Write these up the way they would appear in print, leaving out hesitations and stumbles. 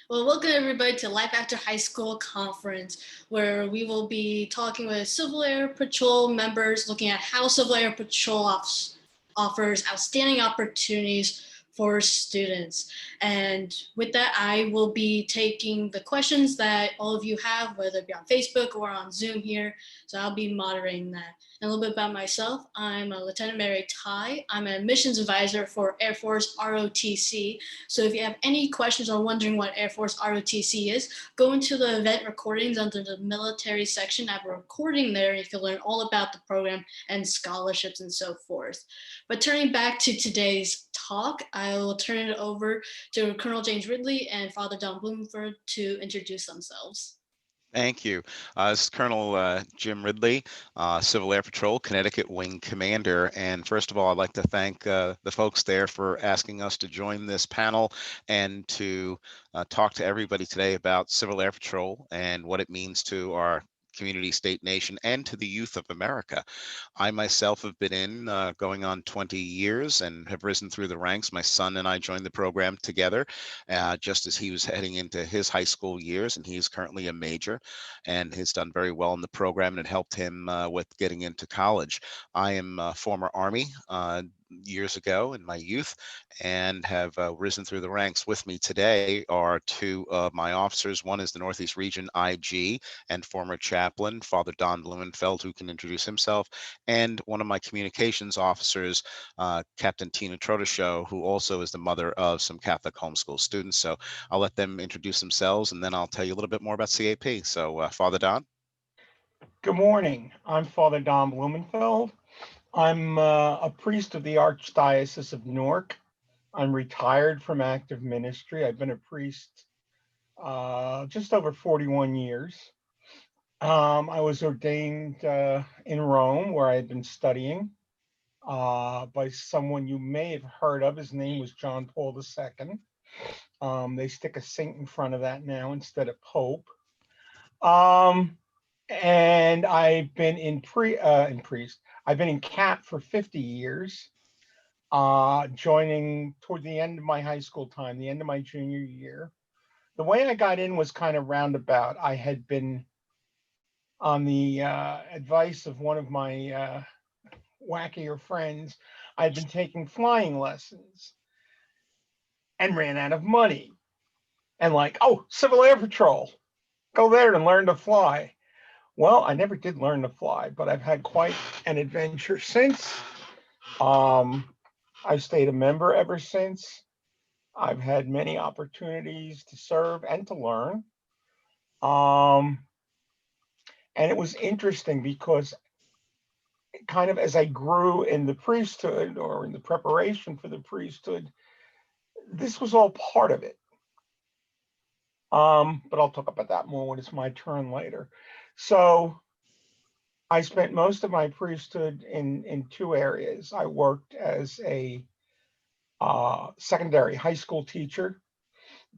Well, welcome everybody to Life After High School Conference, where we will be talking with Civil Air Patrol members, looking at how Civil Air Patrol offers outstanding opportunities for students. And with that, I will be taking the questions that all of you have, whether it be on Facebook or on Zoom here. So I'll be moderating that. And a little bit about myself. I'm a Lieutenant Mary Ty. I'm an admissions advisor for Air Force ROTC. So if you have any questions or wondering what Air Force ROTC is, go into the event recordings under the military section. I have a recording there. You can learn all about the program and scholarships and so forth. But turning back to today's talk, I will turn it over to Colonel James Ridley and Father Don Bloomford to introduce themselves. Thank you. This is Colonel Jim Ridley, Civil Air Patrol, Connecticut Wing Commander. And first of all, I'd like to thank the folks there for asking us to join this panel and to talk to everybody today about Civil Air Patrol and what it means to our community, state, nation, and to the youth of America. I myself have been in going on 20 years and have risen through the ranks. My son and I joined the program together just as he was heading into his high school years, and he's currently a major and has done very well in the program, and it helped him with getting into college. I am a former Army years ago in my youth and have risen through the ranks. With me today are two of my officers. One is the Northeast Region IG and former chaplain, Father Don Blumenfeld, who can introduce himself, and one of my communications officers, Captain Tina Trotoshow, who also is the mother of some Catholic homeschool students. So I'll let them introduce themselves, and then I'll tell you a little bit more about CAP. So Father Don. Good morning. I'm Father Don Blumenfeld. I'm a priest of the Archdiocese of Newark. I'm retired from active ministry. I've been a priest just over 41 years. I was ordained in Rome, where I had been studying by someone you may have heard of. His name was John Paul II. They stick a saint in front of that now instead of Pope. And I've been in priest. I've been in CAP for 50 years, joining toward the end of my high school time, the end of my junior year. The way I got in was kind of roundabout. I had been on the advice of one of my wackier friends. I'd been taking flying lessons and ran out of money. And like, oh, Civil Air Patrol, go there and learn to fly. Well, I never did learn to fly, but I've had quite an adventure since. I've stayed a member ever since. I've had many opportunities to serve and to learn. And it was interesting because kind of as I grew in the priesthood or in the preparation for the priesthood, this was all part of it. But I'll talk about that more when it's my turn later. So I spent most of my priesthood in two areas. I worked as a secondary high school teacher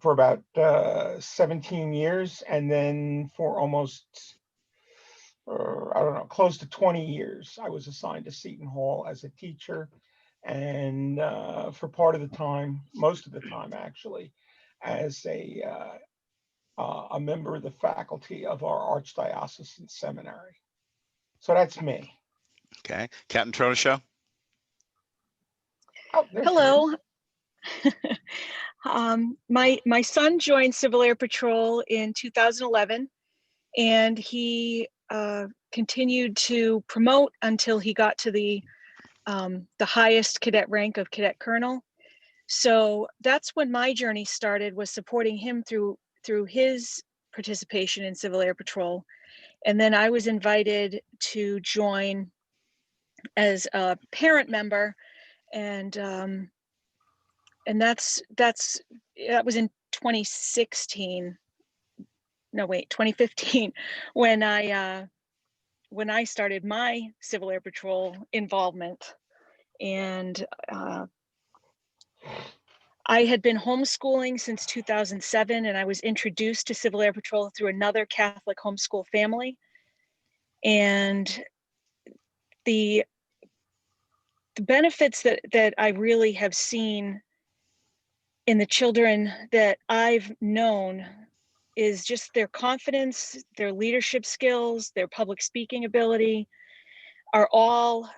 for about 17 years, and then for almost, I don't know, close to 20 years, I was assigned to Seton Hall as a teacher, and for part of the time, most of the time actually, as a member of the faculty of our Archdiocesan Seminary. So that's me. Okay. Captain Trotoshow. Oh, hello. My son joined Civil Air Patrol in 2011, and he continued to promote until he got to the highest cadet rank of cadet colonel. So that's when my journey started, was supporting him through his participation in Civil Air Patrol. And then I was invited to join as a parent member, and that was in 2016. No, wait, 2015, when I started my Civil Air Patrol involvement. And I had been homeschooling since 2007, and I was introduced to Civil Air Patrol through another Catholic homeschool family. And the benefits that I really have seen in the children that I've known is just their confidence, their leadership skills, their public speaking ability are all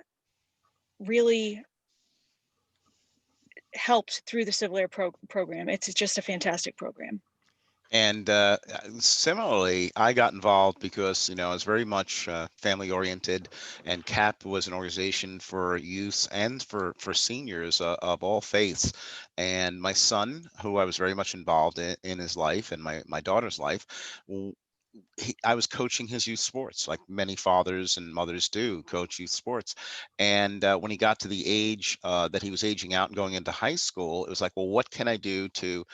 really helped through the Civil Air program. It's just a fantastic program. And similarly, I got involved because, I was very much family oriented, and CAP was an organization for youth and for seniors of all faiths. And my son, who I was very much involved in his life and my daughter's life, I was coaching his youth sports, like many fathers and mothers do, coach youth sports. And when he got to the age that he was aging out and going into high school, it was like, well, what can I do to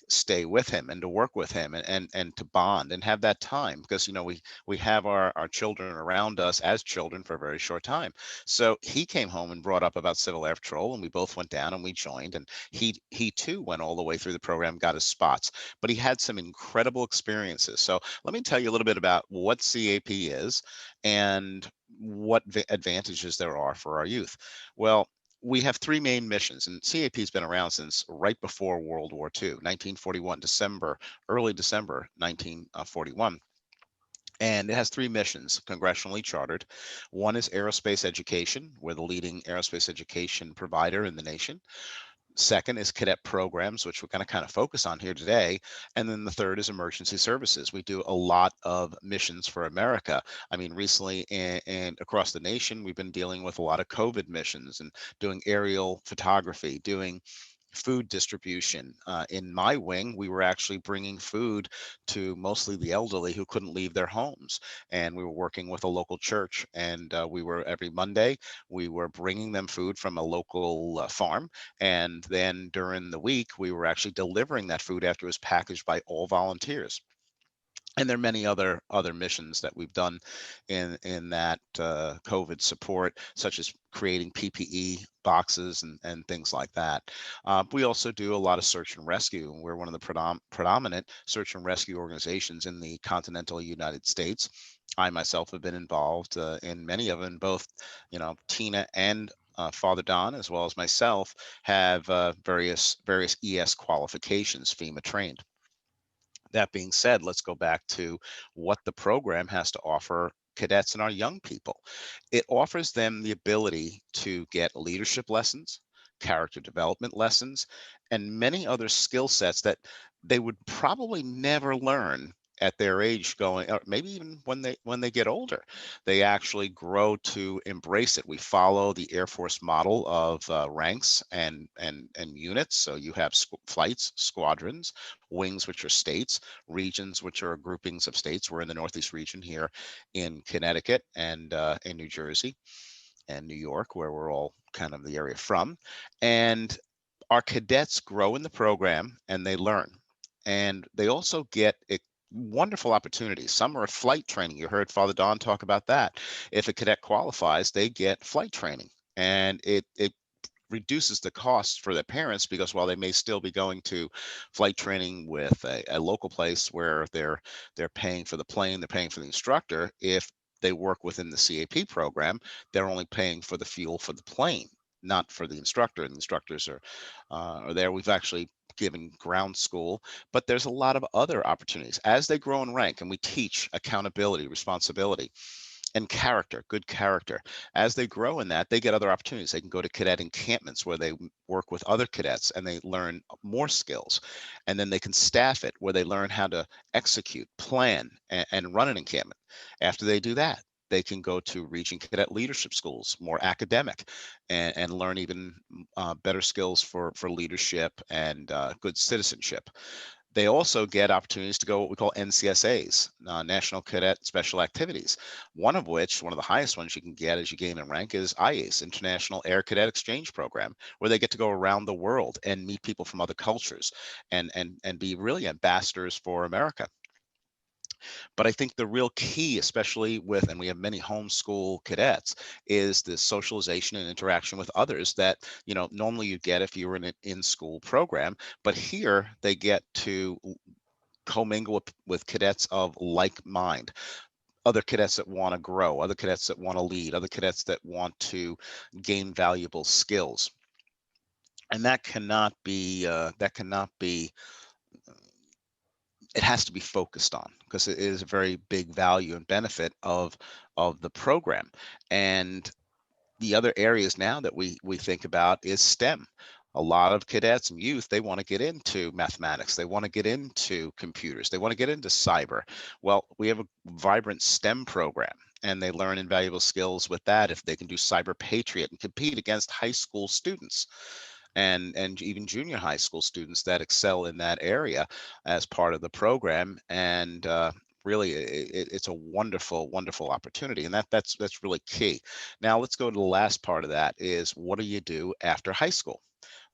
stay with him and to work with him and to bond and have that time? Because, we have our children around us as children for a very short time. So he came home and brought up about Civil Air Patrol, and we both went down and we joined. And he too went all the way through the program, got his spots, but he had some incredible experiences. So let me tell you a little bit about what CAP is and what advantages there are for our youth. Well, we have three main missions, and CAP has been around since right before World War II, 1941, early December 1941. And it has three missions, congressionally chartered. One is aerospace education. We're the leading aerospace education provider in the nation. Second is cadet programs, which we're going to kind of focus on here today. And then the third is emergency services. We do a lot of missions for America. I mean, recently and across the nation, we've been dealing with a lot of COVID missions and doing aerial photography, doing food distribution. In my wing, we were actually bringing food to mostly the elderly who couldn't leave their homes. And we were working with a local church, and we were every Monday, we were bringing them food from a local farm. And then during the week, we were actually delivering that food after it was packaged by all volunteers. And there are many other missions that we've done in that COVID support, such as creating PPE boxes and things like that. We also do a lot of search and rescue. We're one of the predominant search and rescue organizations in the continental United States. I myself have been involved in many of them. Both, Tina and Father Don, as well as myself, have various ES qualifications, FEMA trained. That being said, let's go back to what the program has to offer cadets and our young people. It offers them the ability to get leadership lessons, character development lessons, and many other skill sets that they would probably never learn at their age, going, or maybe even when they get older. They actually grow to embrace it. We follow the Air Force model of ranks and units. So you have flights, squadrons, wings, which are states, regions, which are groupings of states. We're in the Northeast region here in Connecticut and in New Jersey and New York, where we're all kind of the area from. And our cadets grow in the program and they learn. And they also get wonderful opportunities. Some are flight training. You heard Father Don talk about that. If a cadet qualifies, they get flight training. And it reduces the cost for their parents, because while they may still be going to flight training with a local place where they're paying for the plane, they're paying for the instructor, if they work within the CAP program, they're only paying for the fuel for the plane, not for the instructor. And the instructors are there. We've actually given ground school, but there's a lot of other opportunities as they grow in rank, and we teach accountability, responsibility, and character, good character. As they grow in that, they get other opportunities. They can go to cadet encampments where they work with other cadets and they learn more skills. And then they can staff it, where they learn how to execute, plan, and run an encampment. After they do that, they can go to region cadet leadership schools, more academic, and learn even better skills for leadership and good citizenship. They also get opportunities to go what we call NCSAs, National Cadet Special Activities. One of the highest ones you can get as you gain in rank, is IACE, International Air Cadet Exchange Program, where they get to go around the world and meet people from other cultures and be really ambassadors for America. But I think the real key, especially and we have many homeschool cadets, is the socialization and interaction with others that, normally you get if you were in an in-school program. But here they get to commingle with cadets of like mind, other cadets that want to grow, other cadets that want to lead, other cadets that want to gain valuable skills. And that cannot be, it has to be focused on, because it is a very big value and benefit of the program. And the other areas now that we think about is STEM. A lot of cadets and youth, they want to get into mathematics, they want to get into computers, they want to get into cyber. Well, we have a vibrant STEM program, and they learn invaluable skills with that if they can do cyber patriot and compete against high school students and even junior high school students that excel in that area as part of the program. And really, it's a wonderful, wonderful opportunity, and that's really key. Now let's go to the last part of that: is what do you do after high school?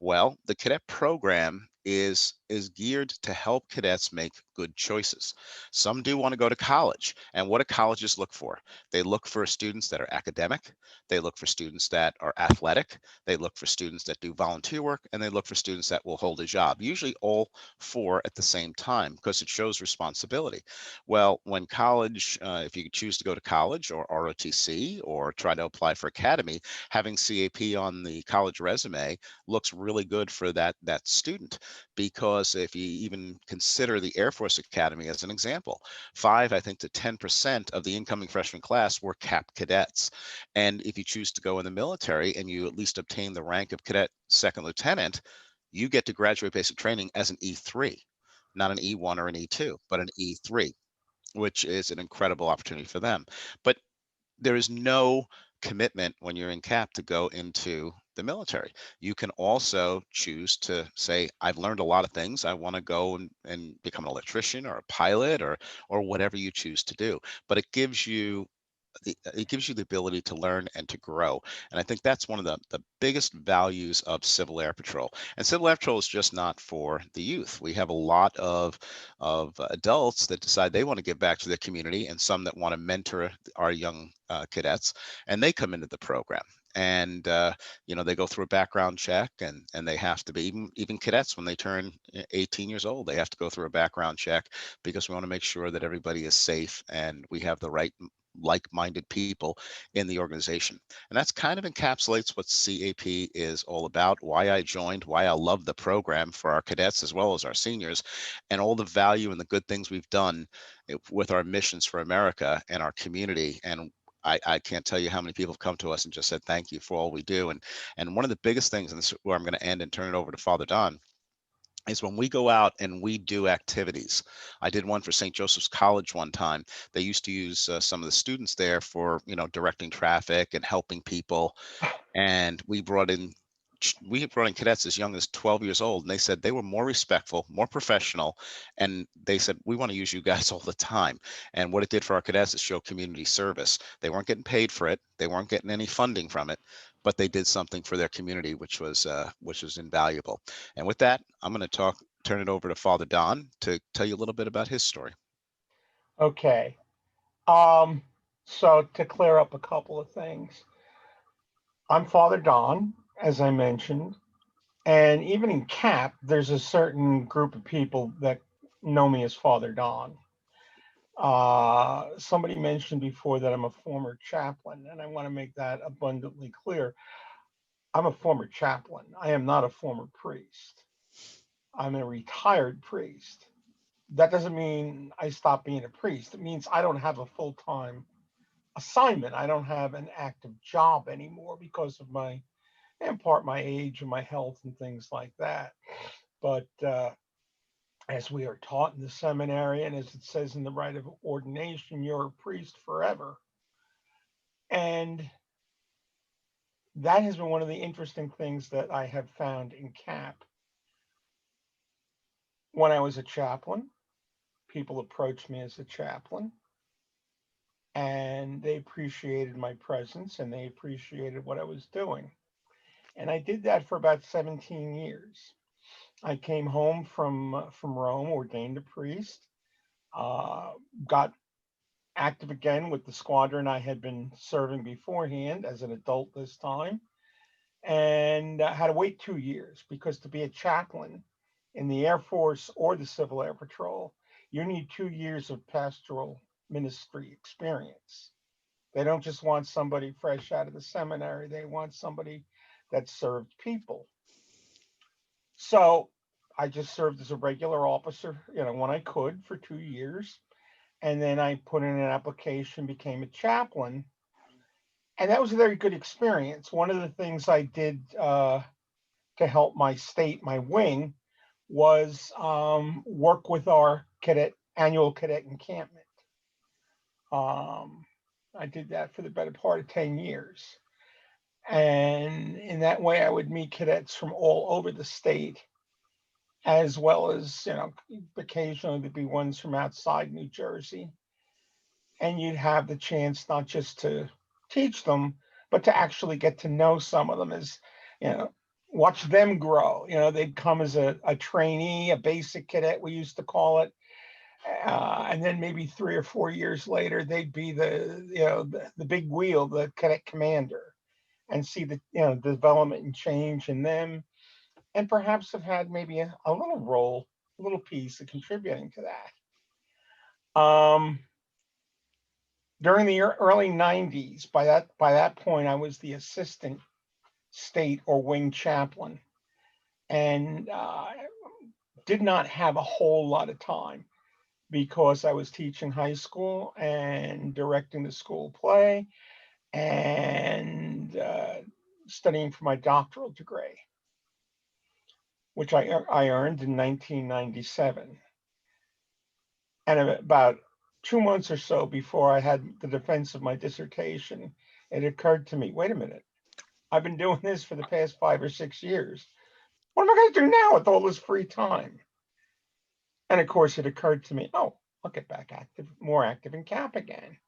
Well, the cadet program is geared to help cadets make good choices. Some do want to go to college, and what do colleges look for? They look for students that are academic, they look for students that are athletic, they look for students that do volunteer work, and they look for students that will hold a job, usually all four at the same time, because it shows responsibility. Well, when college, if you choose to go to college or ROTC or try to apply for academy, having CAP on the college resume looks really good for that student. Because if you even consider the Air Force Academy as an example, 5, I think, to 10% of the incoming freshman class were CAP cadets. And if you choose to go in the military and you at least obtain the rank of cadet second lieutenant, you get to graduate basic training as an E3, not an E1 or an E2, but an E3, which is an incredible opportunity for them. But there is no commitment when you're in CAP to go into the military. You can also choose to say, I've learned a lot of things. I want to go and become an electrician or a pilot or whatever you choose to do. But it gives you the ability to learn and to grow. And I think that's one of the biggest values of Civil Air Patrol. And Civil Air Patrol is just not for the youth. We have a lot of adults that decide they want to give back to their community, and some that want to mentor our young cadets, and they come into the program. And they go through a background check, and they have to be, even cadets, when they turn 18 years old, they have to go through a background check, because we want to make sure that everybody is safe and we have the right like-minded people in the organization. And that's kind of encapsulates what CAP is all about, why I joined, why I love the program for our cadets as well as our seniors, and all the value and the good things we've done with our missions for America and our community. And I can't tell you how many people have come to us and just said thank you for all we do. And one of the biggest things, and this is where I'm going to end and turn it over to Father Don, is when we go out and we do activities. I did one for St. Joseph's College one time. They used to use some of the students there for, directing traffic and helping people. And we brought in cadets as young as 12 years old, and they said they were more respectful, more professional, and they said, we want to use you guys all the time. And what it did for our cadets is show community service. They weren't getting paid for it, they weren't getting any funding from it, but they did something for their community, which was invaluable. And with that, I'm going to turn it over to Father Don to tell you a little bit about his story. Okay. So to clear up a couple of things, I'm Father Don, as I mentioned, and even in CAP, there's a certain group of people that know me as Father Don. Somebody mentioned before that I'm a former chaplain, and I want to make that abundantly clear. I'm a former chaplain. I am not a former priest. I'm a retired priest. That doesn't mean I stopped being a priest. It means I don't have a full-time assignment. I don't have an active job anymore because of in part, my age and my health and things like that. But as we are taught in the seminary, and as it says in the rite of ordination, you're a priest forever. And that has been one of the interesting things that I have found in CAP. When I was a chaplain, people approached me as a chaplain, and they appreciated my presence and they appreciated what I was doing. And I did that for about 17 years. I came home from Rome, ordained a priest, got active again with the squadron I had been serving beforehand as an adult this time, and had to wait 2 years, because to be a chaplain in the Air Force or the Civil Air Patrol, you need 2 years of pastoral ministry experience. They don't just want somebody fresh out of the seminary. They want somebody that served people. So I just served as a regular officer, when I could for 2 years. And then I put in an application, became a chaplain. And that was a very good experience. One of the things I did to help my state, my wing, was work with our annual cadet encampment. I did that for the better part of 10 years. And in that way, I would meet cadets from all over the state, as well as, occasionally there'd be ones from outside New Jersey. And you'd have the chance not just to teach them, but to actually get to know some of them, as, watch them grow. They'd come as a trainee, a basic cadet, we used to call it. And then maybe 3 or 4 years later, they'd be the big wheel, the cadet commander, and see the development and change in them, and perhaps have had maybe a little role, a little piece of contributing to that. During the early 90s, by that point, I was the assistant state or wing chaplain, and did not have a whole lot of time, because I was teaching high school and directing the school play and studying for my doctoral degree, which I earned in 1997. And about 2 months or so before I had the defense of my dissertation, it occurred to me, wait a minute, I've been doing this for the past 5 or 6 years. What am I going to do now with all this free time? And of course, it occurred to me, oh, I'll get back more active in CAP again.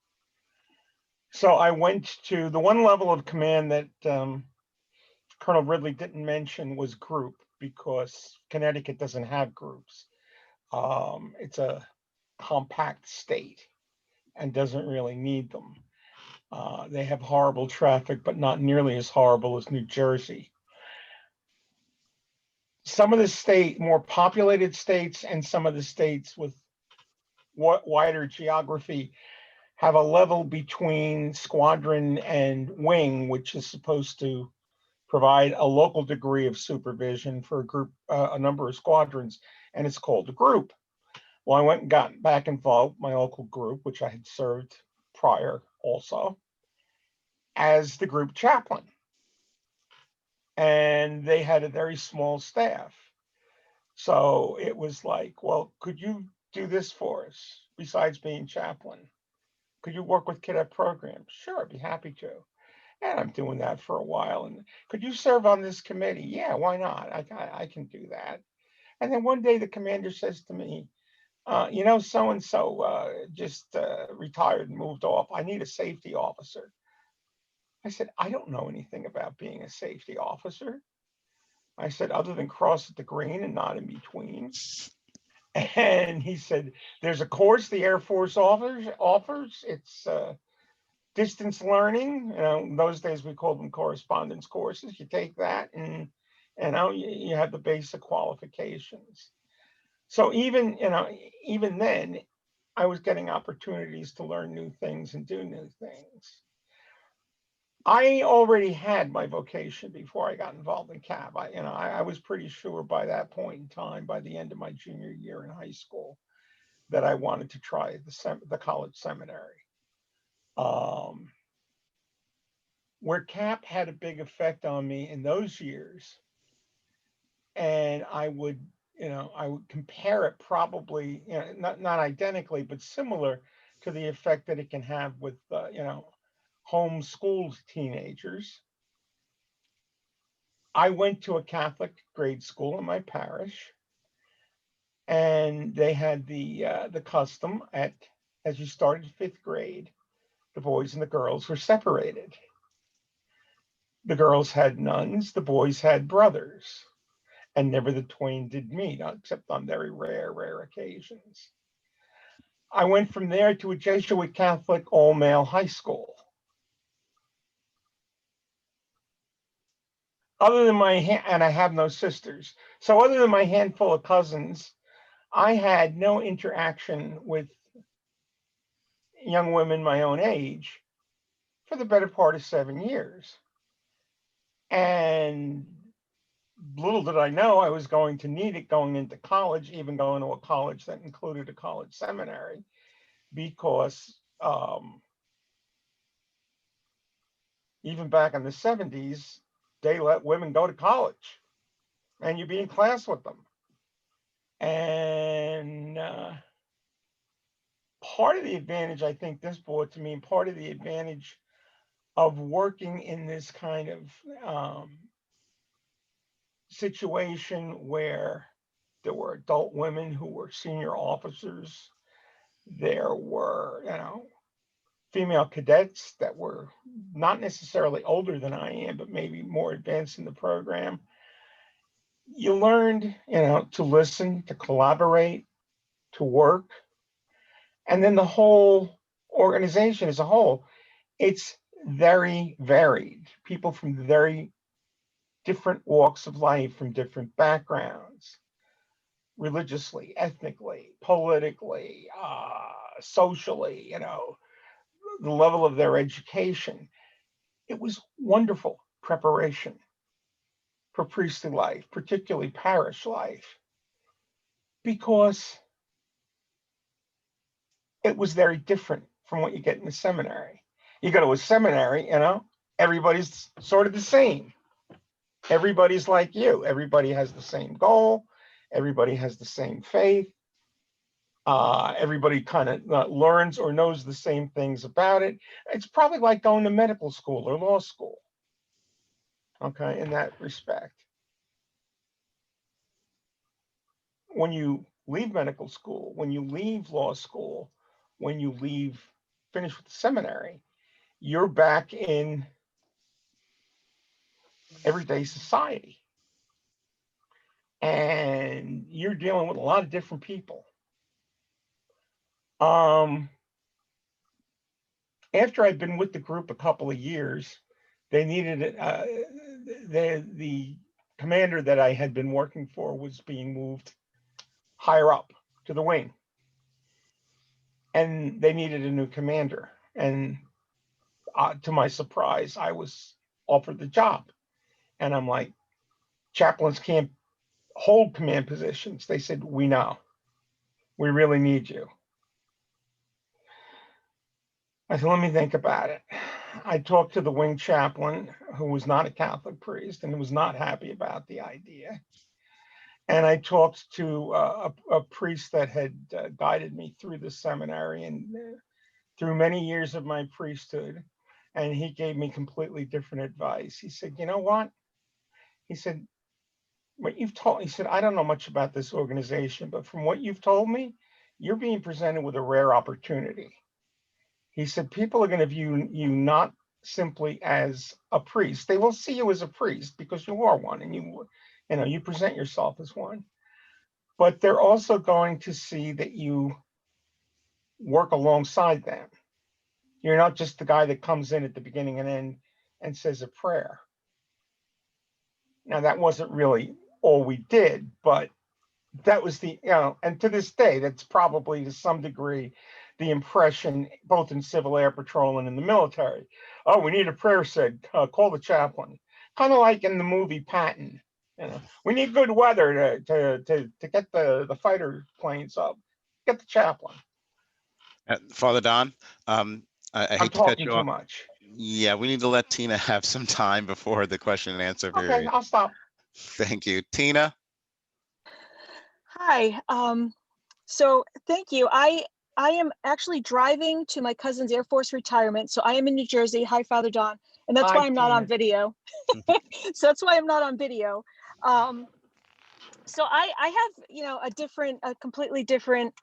So I went to the one level of command that Colonel Ridley didn't mention was group, because Connecticut doesn't have groups. It's a compact state and doesn't really need them. They have horrible traffic, but not nearly as horrible as New Jersey. Some of the more populated states, and some of the states with wider geography, have a level between squadron and wing, which is supposed to provide a local degree of supervision for a group, a number of squadrons, and it's called a group. Well, I went and got back involved with my local group, which I had served prior also, as the group chaplain. And they had a very small staff. So it was like, well, could you do this for us besides being chaplain? Could you work with cadet programs? Sure, I'd be happy to. And I'm doing that for a while. And could you serve on this committee? Yeah, why not? I can do that. And then one day the commander says to me, so-and-so just retired and moved off. I need a safety officer. I said, I don't know anything about being a safety officer. I said, other than cross at the green and not in between. And he said, there's a course the Air Force offers. It's distance learning. In those days we called them correspondence courses. You take that and you have the basic qualifications. So even then, I was getting opportunities to learn new things and do new things. I already had my vocation before I got involved in CAP. I was pretty sure by that point in time, by the end of my junior year in high school, that I wanted to try the college seminary. Where CAP had a big effect on me in those years, and I would compare it probably, not identically, but similar to the effect that it can have with, homeschooled teenagers. I went to a Catholic grade school in my parish, and they had the custom as you started 5th grade, the boys and the girls were separated. The girls had nuns, the boys had brothers, and never the twain did meet, except on very rare occasions. I went from there to a Jesuit Catholic all-male high school. Other than and I have no sisters, so other than my handful of cousins, I had no interaction with young women my own age for the better part of 7 years. And little did I know I was going to need it going into college, even going to a college that included a college seminary, because even back in the 70s, they let women go to college and you'd be in class with them. And part of the advantage I think this brought to me, and part of the advantage of working in this kind of situation where there were adult women who were senior officers, there were, female cadets that were not necessarily older than I am, but maybe more advanced in the program. You learned, to listen, to collaborate, to work. And then the whole organization as a whole, it's very varied. People from very different walks of life, from different backgrounds, religiously, ethnically, politically, socially, the level of their education. It was wonderful preparation for priestly life, particularly parish life, because it was very different from what you get in the seminary. You go to a seminary, everybody's sort of the same. Everybody's like you. Everybody has the same goal. Everybody has the same faith. Everybody kind of learns or knows the same things about it. It's probably like going to medical school or law school. Okay, in that respect. When you leave medical school, when you leave law school, when you finish with the seminary, you're back in everyday society. And you're dealing with a lot of different people. After I'd been with the group a couple of years, they needed the commander that I had been working for was being moved higher up to the wing, and they needed a new commander. And to my surprise, I was offered the job. And I'm like, chaplains can't hold command positions. They said, we know, we really need you. I said, let me think about it. I talked to the wing chaplain, who was not a Catholic priest and was not happy about the idea. And I talked to a priest that had guided me through the seminary and through many years of my priesthood. And he gave me completely different advice. He said, you know what? He said, what you've told, he said, I don't know much about this organization, but from what you've told me, you're being presented with a rare opportunity. He said, people are going to view you not simply as a priest. They will see you as a priest because you are one, and you present yourself as one. But they're also going to see that you work alongside them. You're not just the guy that comes in at the beginning and end and says a prayer. Now, that wasn't really all we did, but that was and to this day, that's probably to some degree the impression, both in Civil Air Patrol and in the military. Oh, we need a prayer said, call the chaplain. Kind of like in the movie Patton. We need good weather to get the fighter planes up. Get the chaplain. Father Don, I hate to cut you off. Too much. Yeah, we need to let Tina have some time before the question and answer period. Okay, I'll stop. Thank you. Tina? Hi. So thank you. I am actually driving to my cousin's Air Force retirement. So I am in New Jersey. Hi, Father Don. And that's why I'm not on video. So that's why I'm not on video. So I have, a completely different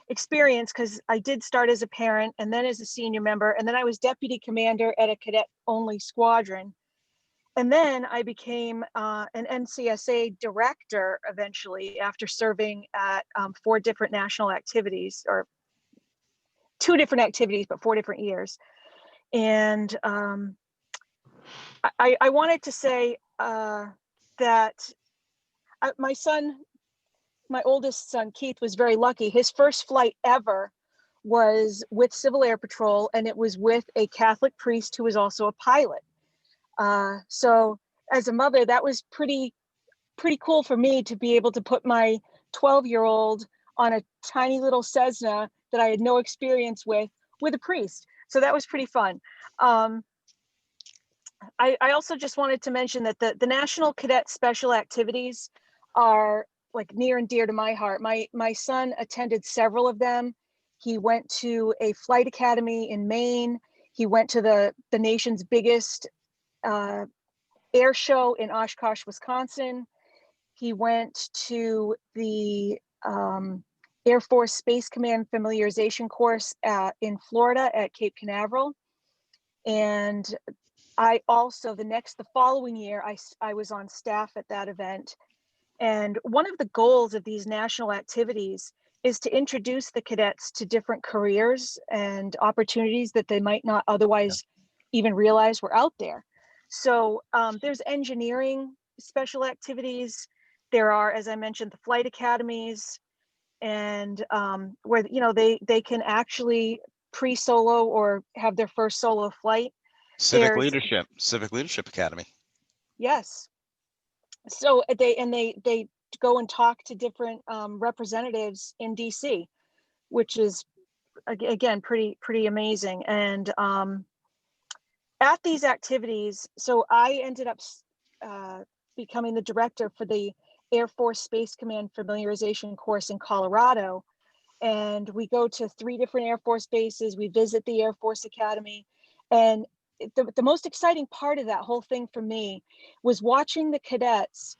experience, because I did start as a parent and then as a senior member, and then I was deputy commander at a cadet only squadron. And then I became an NCSA director eventually, after serving at 4 different national activities, or 2 different activities, but 4 different years. And I wanted to say that my oldest son, Keith, was very lucky. His first flight ever was with Civil Air Patrol, and it was with a Catholic priest who was also a pilot. So as a mother, that was pretty pretty cool for me to be able to put my 12-year-old on a tiny little Cessna that I had no experience with a priest. So that was pretty fun. I also just wanted to mention that the National Cadet Special Activities are like near and dear to my heart. My son attended several of them. He went to a flight academy in Maine. He went to the nation's biggest air show in Oshkosh, Wisconsin. He went to the Air Force Space Command familiarization course in Florida at Cape Canaveral. And I also, the following year, I was on staff at that event. And one of the goals of these national activities is to introduce the cadets to different careers and opportunities that they might not otherwise even realize were out there. So there's engineering special activities. There are, as I mentioned, the flight academies, and where, you know, they can actually pre-solo or have their first solo flight. Civic Leadership Academy. Yes. So they go and talk to different representatives in DC, which is again pretty amazing. And at these activities, so I ended up becoming the director for the Air Force Space Command familiarization course in Colorado. And we go to 3 different Air Force bases. We visit the Air Force Academy. And the most exciting part of that whole thing for me was watching the cadets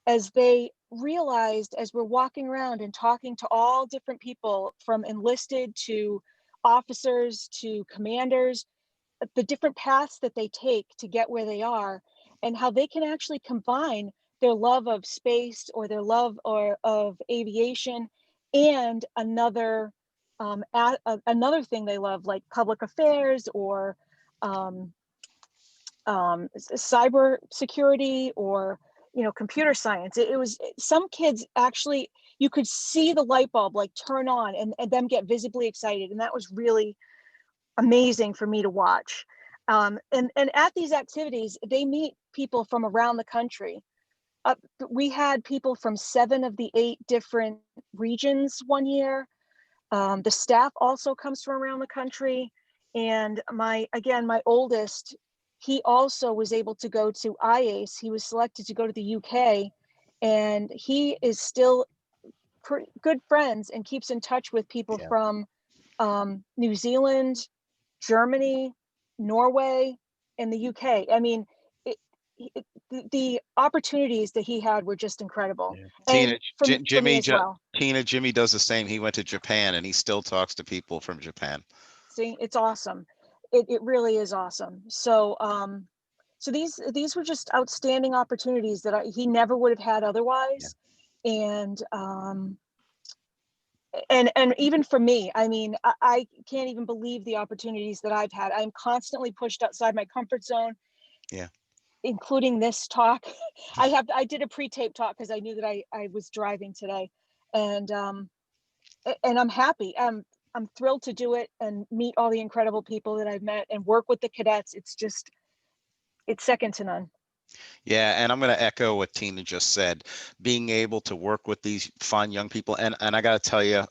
as they realized, as we're walking around and talking to all different people, from enlisted to officers to commanders, the different paths that they take to get where they are, and how they can actually combine their love of space or their love of aviation and another thing they love, like public affairs or cyber security or, you know, computer science. It was, some kids actually, you could see the light bulb like turn on and them get visibly excited. And that was really amazing for me to watch. And at these activities, they meet people from around the country. We had people from 7 of the 8 different regions one year. The staff also comes from around the country. And my oldest, he also was able to go to IACE. He was selected to go to the UK, and he is still pretty good friends and keeps in touch with people from New Zealand, Germany, Norway, and the UK. I mean, the opportunities that he had were just incredible. Tina, And for me as well. Jimmy does the same. He went to Japan and he still talks to people from Japan. See, it's awesome. It really is awesome. So so these were just outstanding opportunities that he never would have had otherwise. And even for me, I mean, I can't even believe the opportunities that I've had. I'm constantly pushed outside my comfort zone. Yeah. Including this talk. I did a pre-tape talk because I knew that I was driving today, and I'm happy. I'm thrilled to do it and meet all the incredible people that I've met and work with the cadets. It's second to none. Yeah, and I'm going to echo what Tina just said. Being able to work with these fine young people, and I got to tell you,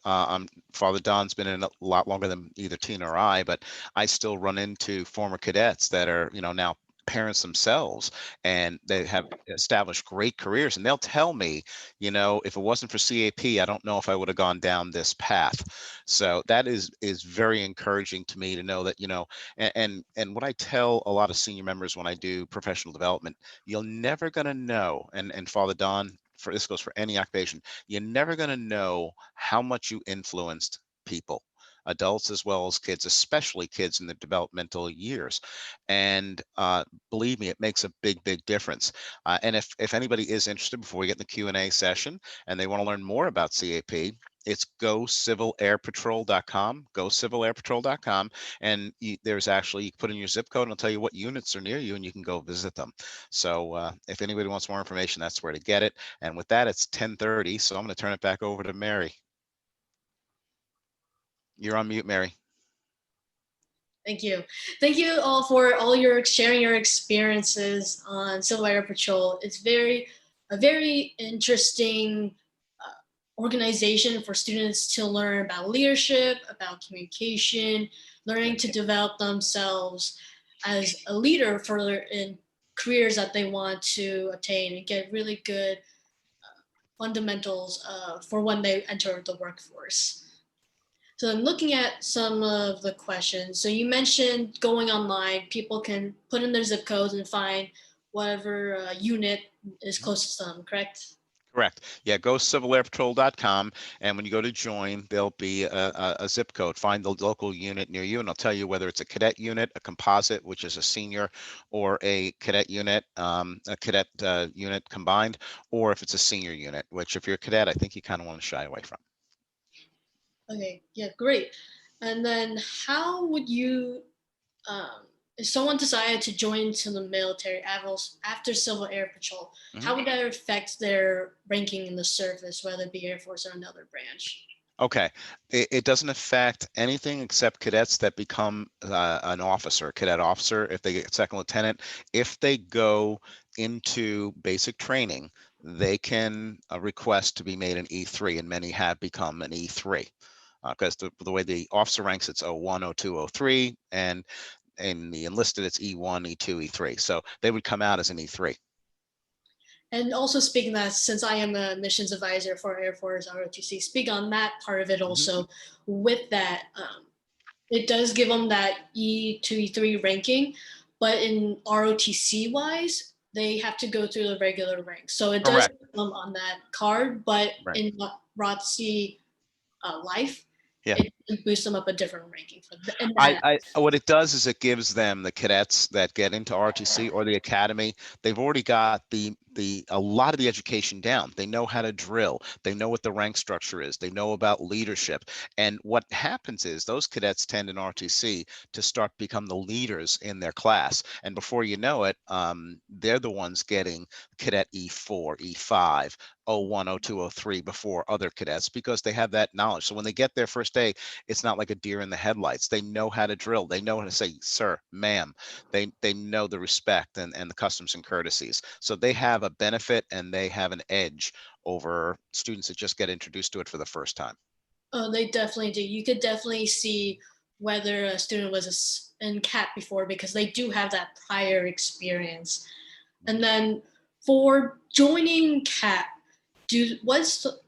Father Don's been in a lot longer than either Tina or I, but I still run into former cadets that are, you know, now parents themselves, and they have established great careers, and they'll tell me, you know, if it wasn't for CAP, I don't know if I would have gone down this path. So that is very encouraging to me to know that, you know, and what I tell a lot of senior members when I do professional development, you're never going to know, and Father Don, for this goes for any occupation, you're never going to know how much you influenced people, adults as well as kids, especially kids in the developmental years. And believe me, it makes a big difference. And if anybody is interested, before we get in the Q&A session and they want to learn more about CAP, it's gocivilairpatrol.com, gocivilairpatrol.com. And there's actually, you can put in your zip code and it'll tell you what units are near you and you can go visit them. So if anybody wants more information, that's where to get it. And with that, it's 10:30. So I'm going to turn it back over to Mary. You're on mute, Mary. Thank you. Thank you all for all your sharing your experiences on Civil Air Patrol. It's very a very interesting organization for students to learn about leadership, about communication, learning to develop themselves as a leader for in careers that they want to attain and get really good fundamentals for when they enter the workforce. So I'm looking at some of the questions. So you mentioned going online, people can put in their zip codes and find whatever unit is closest to them, correct? Correct. Yeah, go civilairpatrol.com, and when you go to join, there'll be a zip code. Find the local unit near you, and I'll tell you whether it's a cadet unit, a composite, which is a senior, or a cadet unit, unit combined, or if it's a senior unit, which if you're a cadet, I think you kind of want to shy away from. Okay, yeah, great. And then how would you, if someone decided to join into the military after Civil Air Patrol, how would that affect their ranking in the service, whether it be Air Force or another branch? Okay, it doesn't affect anything except cadets that become an officer, cadet officer, if they get second lieutenant. If they go into basic training, they can request to be made an E3, and many have become an E3. Because the way the officer ranks, it's 01, 02, 03, and in the enlisted, it's E1, E2, E3. So they would come out as an E3. And also speaking that, since I am a missions advisor for Air Force ROTC, speak on that part of it also. With that, it does give them that E2, E3 ranking, but in ROTC wise, they have to go through the regular ranks. So it does Correct. put them on that card, but Right. in ROTC life, Yeah. it boosts them up a different ranking for that. What it does is it gives them, the cadets that get into ROTC or the academy, they've already got a lot of the education down. They know how to drill. They know what the rank structure is. They know about leadership. And what happens is those cadets tend in ROTC to start become the leaders in their class. And before you know it, they're the ones getting cadet E4, E5, 01, 02, 03 before other cadets, because they have that knowledge. So when they get their first day, it's not like a deer in the headlights. They know how to drill. They know how to say, sir, ma'am. They know the respect and the customs and courtesies. So they have a benefit and they have an edge over students that just get introduced to it for the first time. Oh, they definitely do. You could definitely see whether a student was in CAP before, because they do have that prior experience. And then for joining CAP, do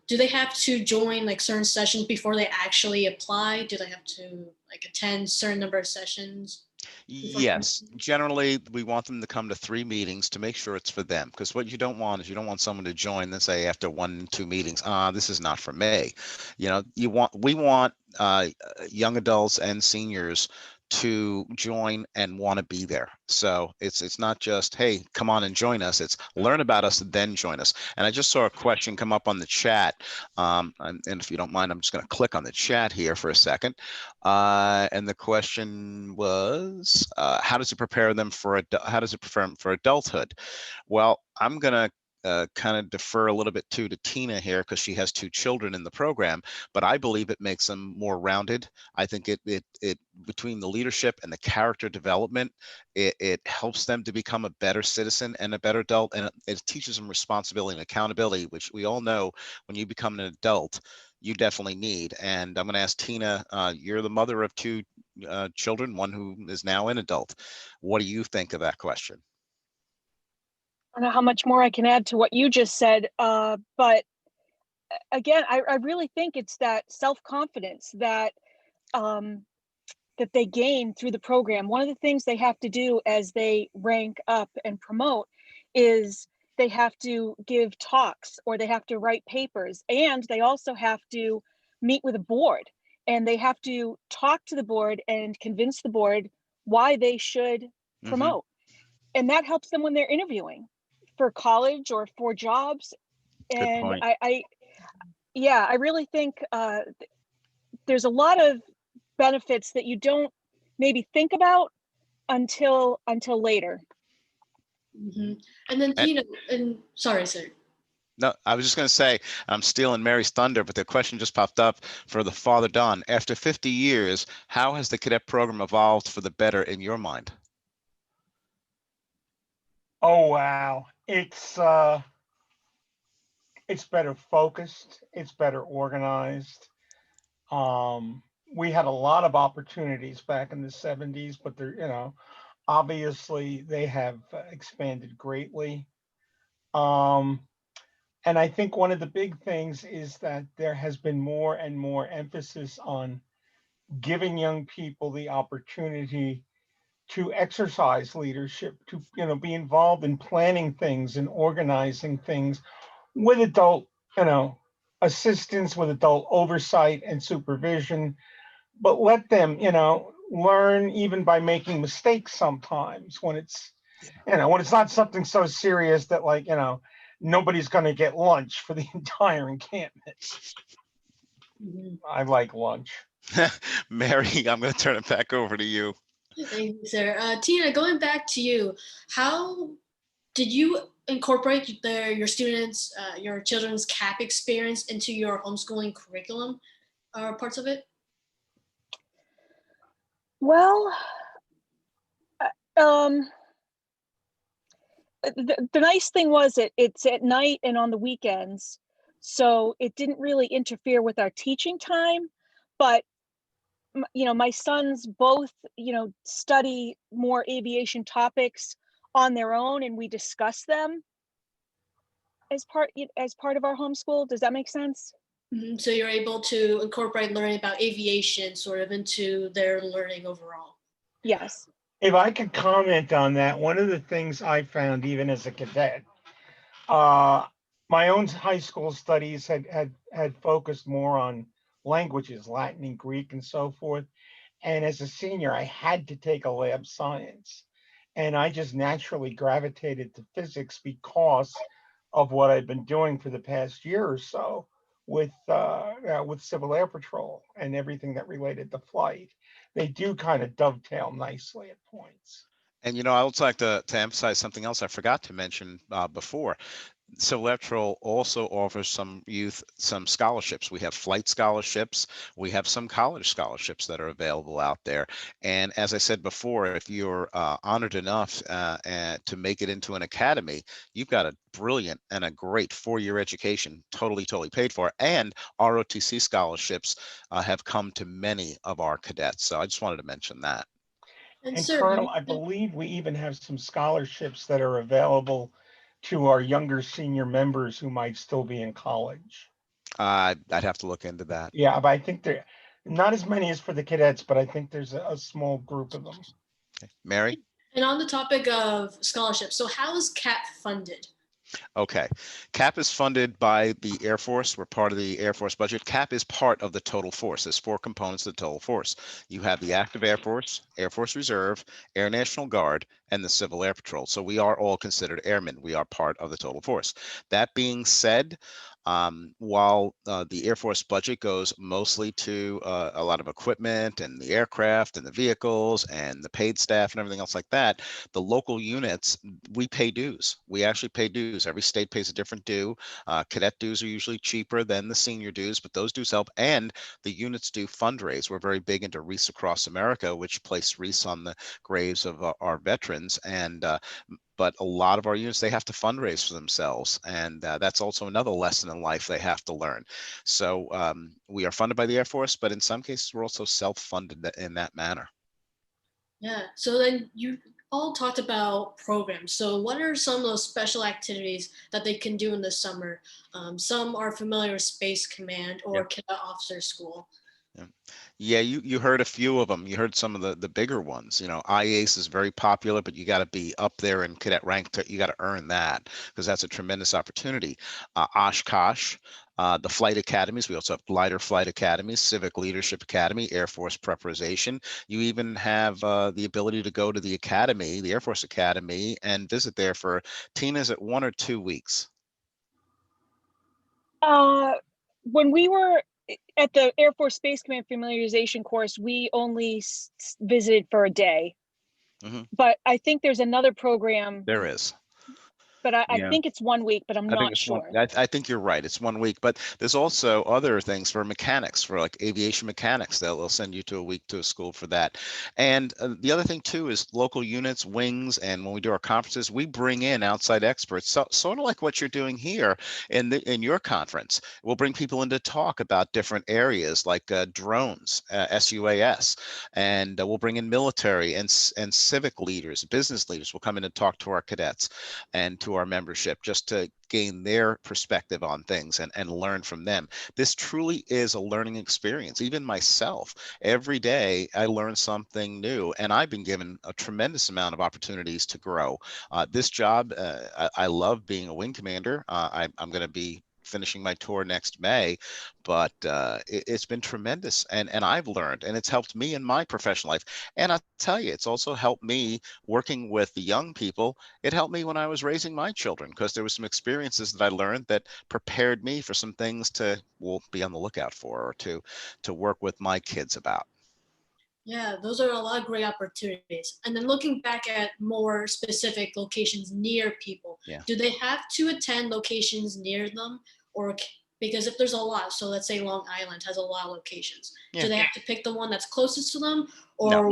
they have to join like certain sessions before they actually apply? Do they have to like attend certain number of sessions? Yes, generally we want them to come to 3 meetings to make sure it's for them. Because what you don't want is you don't want someone to join and say after 1, 2 meetings, this is not for me. You know, we want young adults and seniors to join and want to be there. So it's not just, hey, come on and join us. It's learn about us and then join us. And I just saw a question come up on the chat. And if you don't mind, I'm just going to click on the chat here for a second. And the question was, how does it prepare them for adulthood? Well, I'm going to kind of defer a little bit to Tina here, because she has 2 children in the program, but I believe it makes them more rounded. I think it between the leadership and the character development, it helps them to become a better citizen and a better adult, and it teaches them responsibility and accountability, which we all know when you become an adult, you definitely need. And I'm going to ask Tina, you're the mother of 2 children, one who is now an adult. What do you think of that question? I don't know how much more I can add to what you just said, but again, I really think it's that self-confidence that that they gain through the program. One of the things they have to do as they rank up and promote is they have to give talks, or they have to write papers, and they also have to meet with a board, and they have to talk to the board and convince the board why they should promote. And that helps them when they're interviewing for college or for jobs. Good And point. I really think there's a lot of benefits that you don't maybe think about until later. Mm-hmm. And then Tina, and sorry, sir. No, I was just going to say, I'm stealing Mary's thunder, but the question just popped up for the Father Don. After 50 years, how has the cadet program evolved for the better in your mind? Oh, wow. It's it's better focused, it's better organized. We had a lot of opportunities back in the 70s, but they're, obviously they have expanded greatly. And I think one of the big things is that there has been more and more emphasis on giving young people the opportunity to exercise leadership, to be involved in planning things and organizing things with adult, assistance, with adult oversight and supervision, but let them, learn even by making mistakes sometimes when it's, when it's not something so serious that like, nobody's going to get lunch for the entire encampment. Mhm. I like lunch. Mary, I'm going to turn it back over to you. Thank you, sir. Tina, going back to you, how did you incorporate your students, your children's CAP experience into your homeschooling curriculum or parts of it? Well, the nice thing was it's at night and on the weekends, so it didn't really interfere with our teaching time. But my sons both study more aviation topics on their own, and we discuss them as part of our homeschool. Does that make sense? Mhm. So you're able to incorporate learning about aviation sort of into their learning overall. Yes. If I could comment on that, one of the things I found even as a cadet, my own high school studies had focused more on languages, Latin and Greek and so forth. And as a senior, I had to take a lab science. And I just naturally gravitated to physics because of what I've been doing for the past year or so with Civil Air Patrol and everything that related to flight. They do kind of dovetail nicely at points. And I would like to emphasize something else I forgot to mention before. Civil Air Patrol also offers some youth some scholarships. We have flight scholarships. We have some college scholarships that are available out there. And as I said before, if you're honored enough to make it into an academy, you've got a brilliant and a great 4-year education, totally paid for. And ROTC scholarships have come to many of our cadets. So I just wanted to mention that. And And sir, Colonel, I believe we even have some scholarships that are available to our younger senior members who might still be in college. I'd have to look into that. Yeah, but I think there not as many as for the cadets, but I think there's a small group of them. Okay. Mary? and on the topic of scholarships, so how is CAP funded? Okay. CAP is funded by the Air Force. We're part of the Air Force budget. CAP is part of the total force. There's 4 components of the total force. You have the active Air Force Reserve, Air National Guard, and the Civil Air Patrol. So we are all considered airmen. We are part of the total force. That being said, while the Air Force budget goes mostly to a lot of equipment and the aircraft and the vehicles and the paid staff and everything else like that, the local units, we pay dues. We actually pay dues. Every state pays a different due. Cadet dues are usually cheaper than the senior dues, but those dues help. And the units do fundraise. We're very big into Wreaths Across America, which place wreaths on the graves of our veterans. And but a lot of our units, they have to fundraise for themselves. And that's also another lesson in life they have to learn. So we are funded by the Air Force, but in some cases, we're also self-funded in that manner. Yeah, so then you all talked about programs. So what are some of those special activities that they can do in the summer? Some are familiar with Space Command or Cadet Officer School. Yeah, you heard a few of them. You heard some of the bigger ones. IACE is very popular, but you got to be up there in cadet rank. You got to earn that because that's a tremendous opportunity. Oshkosh, the flight academies. We also have glider flight academies, civic leadership academy, Air Force preparation. You even have the ability to go to the academy, the Air Force Academy, and visit there for Tina's at 1 or 2 weeks. When we were at the Air Force Space Command familiarization course, we only visited for a day. Mm-hmm. But I think there's another program. There is. But I Yeah. think it's 1 week, but I'm I think not it's one. sure. I think you're right. It's 1 week, but there's also other things for mechanics, for like aviation mechanics. They'll send you to a week to a school for that. And the other thing too is local units, wings, and when we do our conferences, we bring in outside experts. So sort of like what you're doing here in your conference. We'll bring people in to talk about different areas like drones, SUAS, and we'll bring in military and civic leaders, business leaders. Will come in and talk to our cadets and to our membership just to gain their perspective on things and learn from them. This truly is a learning experience. Even myself, every day I learn something new, and I've been given a tremendous amount of opportunities to grow. This job, I love being a wing commander. I'm going to be finishing my tour next May, but it's been tremendous, and I've learned, and it's helped me in my professional life. And I'll tell you, it's also helped me working with the young people. It helped me when I was raising my children, because there was some experiences that I learned that prepared me for some things to be on the lookout for, or to work with my kids about. Yeah, those are a lot of great opportunities. And then looking back at more specific locations near people, Yeah. do they have to attend locations near them, or because if there's a lot, so let's say Long Island has a lot of locations, Yeah. do they have to pick the one that's closest to them, No. or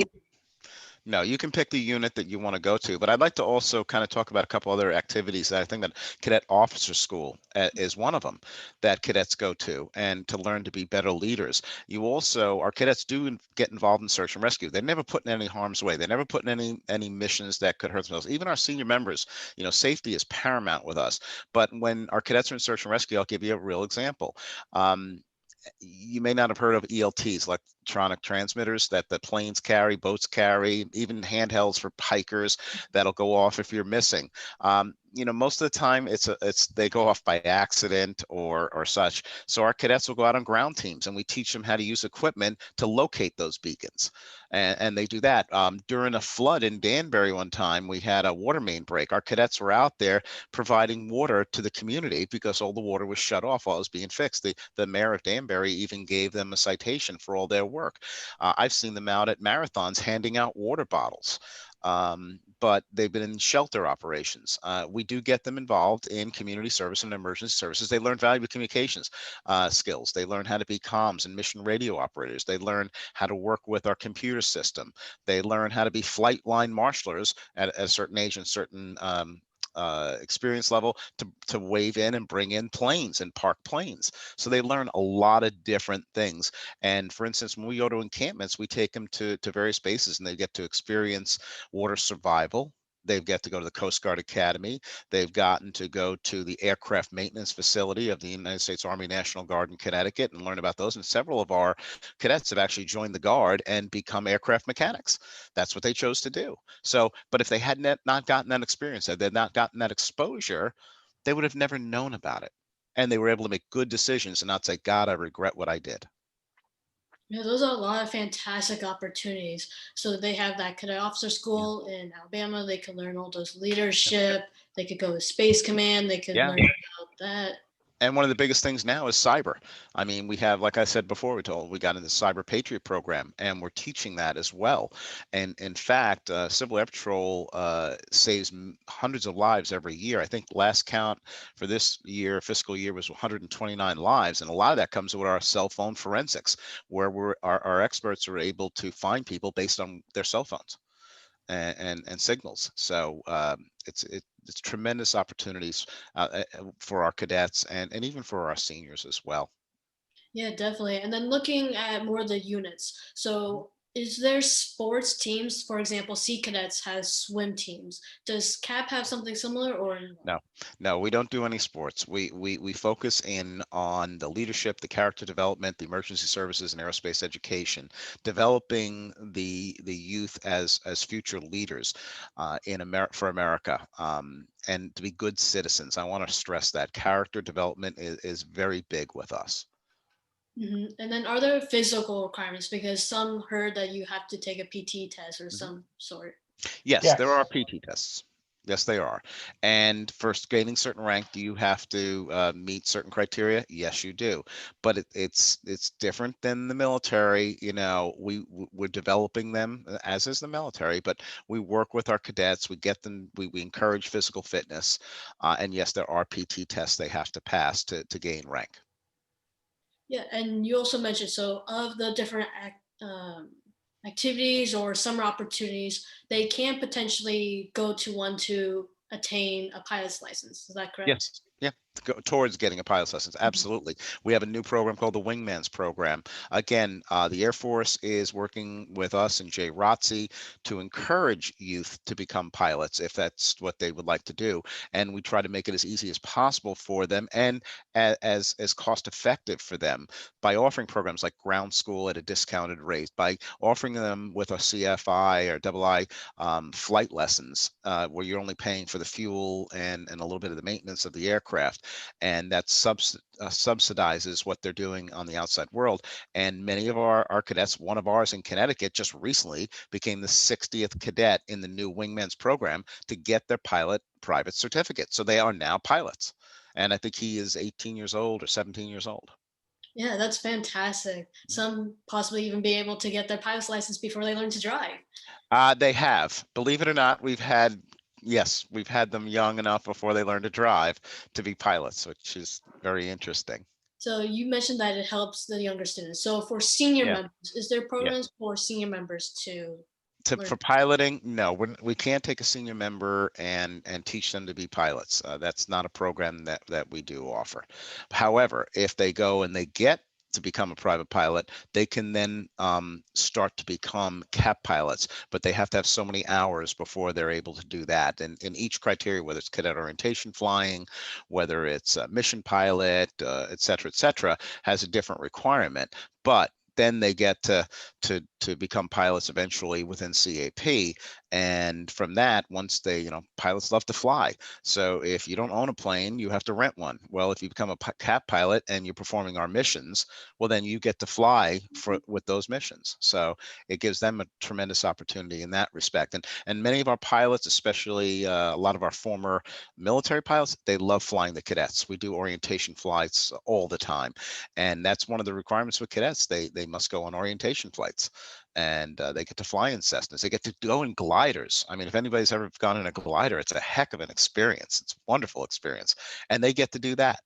No, you can pick the unit that you want to go to, but I'd like to also kind of talk about a couple other activities that I think that Cadet Officer School is one of them that cadets go to, and to learn to be better leaders. You also, our cadets do get involved in search and rescue. They never put in any harm's way. They never put in any missions that could hurt themselves. Even our senior members, safety is paramount with us. But when our cadets are in search and rescue, I'll give you a real example. You may not have heard of ELTs, electronic transmitters, that the planes carry, boats carry, even handhelds for hikers that'll go off if you're missing. Most of the time they go off by accident or such. So our cadets will go out on ground teams, and we teach them how to use equipment to locate those beacons. And they do that. During a flood in Danbury one time, we had a water main break. Our cadets were out there providing water to the community because all the water was shut off while it was being fixed. The mayor of Danbury even gave them a citation for all their work. I've seen them out at marathons handing out water bottles. But they've been in shelter operations. We do get them involved in community service and emergency services. They learn valuable communications skills. They learn how to be comms and mission radio operators. They learn how to work with our computer system. They learn how to be flight line marshalers at a certain age and certain experience level to wave in and bring in planes and park planes. So they learn a lot of different things. And for instance, when we go to encampments, we take them to various bases, and they get to experience water survival. They've got to go to the Coast Guard Academy. They've gotten to go to the aircraft maintenance facility of the United States Army National Guard in Connecticut and learn about those. And several of our cadets have actually joined the Guard and become aircraft mechanics. That's what they chose to do. So, but if they had not gotten that experience, if they'd not gotten that exposure, they would have never known about it. And they were able to make good decisions and not say, God, I regret what I did. yeah, those are a lot of fantastic opportunities. So they have that cadet officer school in Alabama. They could learn all those leadership. They could go to Space Command. They could Yeah. learn about that. And one of the biggest things now is cyber. I mean, we have, like I said before, we got in the Cyber Patriot program, and we're teaching that as well. And in fact, Civil Air Patrol saves hundreds of lives every year. I think last count for this year, fiscal year, was 129 lives. And a lot of that comes with our cell phone forensics, where our experts are able to find people based on their cell phones and signals. So it's tremendous opportunities for our cadets and even for our seniors as well. Yeah, definitely. And then looking at more of the units. So is there sports teams? For example, Sea Cadets has swim teams. Does CAP have something similar or no? No, we don't do any sports. We focus in on the leadership, the character development, the emergency services, and aerospace education, developing the youth as future leaders for America, and to be good citizens. I want to stress that character development is very big with us. And then are there physical requirements? Because some heard that you have to take a PT test or Mhm. some sort. Yes, there are Yes. PT tests. Yes, they are. And for gaining certain rank, do you have to meet certain criteria? Yes, you do. But it's different than the military. You know, we're developing them, as is the military, but we work with our cadets. We get them. We encourage physical fitness, and yes, there are PT tests they have to pass to gain rank. Yeah, and you also mentioned, so of the different activities or summer opportunities, they can potentially go to one to attain a pilot's license. Is that correct? Yes. Yeah. To go towards getting a pilot's license. Mhm. Absolutely. We have a new program called the Wingman's Program. Again, the Air Force is working with us and Jay Rotzi to encourage youth to become pilots if that's what they would like to do. And we try to make it as easy as possible for them and as cost effective for them by offering programs like ground school at a discounted rate, by offering them with a CFI or double I flight lessons where you're only paying for the fuel and a little bit of the maintenance of the aircraft, and that subsidizes what they're doing on the outside world. And many of our cadets, one of ours in Connecticut just recently became the 60th cadet in the new Wingman's program to get their pilot private certificate. So they are now pilots. And I think he is 18 years old or 17 years old. Yeah, that's fantastic. Some possibly even be able to get their pilot's license before they learn to drive. They have, believe it or not, yes, we've had them young enough before they learn to drive to be pilots, which is very interesting. So you mentioned that it helps the younger students. So for senior Yeah, members, is there yeah. programs for senior members to learn? For piloting, no, we can't take a senior member and teach them to be pilots. That's not a program that we do offer. However, if they go and they get to become a private pilot, they can then start to become cap pilots, but they have to have so many hours before they're able to do that. And in each criteria, whether it's cadet orientation flying, whether it's a mission pilot, et cetera, has a different requirement. But then they get to become pilots eventually within CAP. And from that, once they, pilots love to fly. So if you don't own a plane, you have to rent one. Well, if you become a cap pilot and you're performing our missions, well, then you get to fly with those missions. So it gives them a tremendous opportunity in that respect. And many of our pilots, especially a lot of our former military pilots, they love flying the cadets. We do orientation flights all the time. And that's one of the requirements with cadets. They must go on orientation flights, and they get to fly in Cessnas. They get to go in gliders. I mean, if anybody's ever gone in a glider, it's a heck of an experience. It's a wonderful experience, and they get to do that,